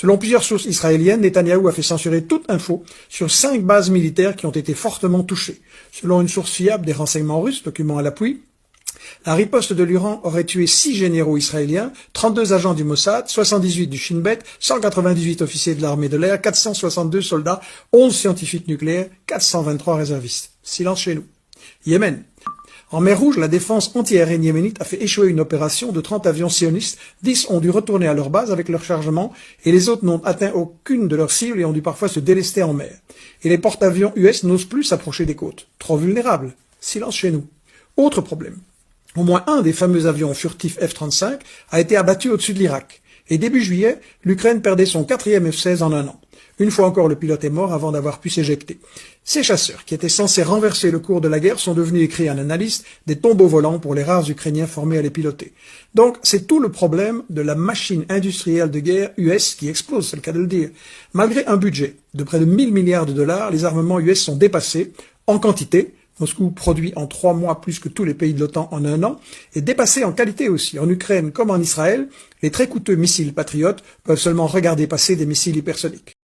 Selon plusieurs sources israéliennes, Netanyahou a fait censurer toute info sur 5 bases militaires qui ont été fortement touchées. Selon une source fiable des renseignements russes, document à l'appui, la riposte de l'Iran aurait tué 6 généraux israéliens, 32 agents du Mossad, 78 du Shin Bet, 198 officiers de l'armée de l'air, 462 soldats, 11 scientifiques nucléaires, 423 réservistes. Silence chez nous. Yémen. En mer Rouge, la défense antiaérienne yéménite a fait échouer une opération de 30 avions sionistes. 10 ont dû retourner à leur base avec leur chargement et les autres n'ont atteint aucune de leurs cibles et ont dû parfois se délester en mer. Et les porte-avions US n'osent plus s'approcher des côtes. Trop vulnérables. Silence chez nous. Autre problème. Au moins un des fameux avions furtifs F-35 a été abattu au-dessus de l'Irak. Et début juillet, l'Ukraine perdait son 4e F-16 en un an. Une fois encore, le pilote est mort avant d'avoir pu s'éjecter. Ces chasseurs, qui étaient censés renverser le cours de la guerre, sont devenus, écrit un analyste, des tombeaux volants pour les rares Ukrainiens formés à les piloter. Donc, c'est tout le problème de la machine industrielle de guerre US qui explose, c'est le cas de le dire. Malgré un budget de près de 1000 milliards de dollars, les armements US sont dépassés en quantité. Moscou produit en 3 mois plus que tous les pays de l'OTAN en un an, et dépassé en qualité aussi. En Ukraine comme en Israël, les très coûteux missiles patriotes peuvent seulement regarder passer des missiles hypersoniques.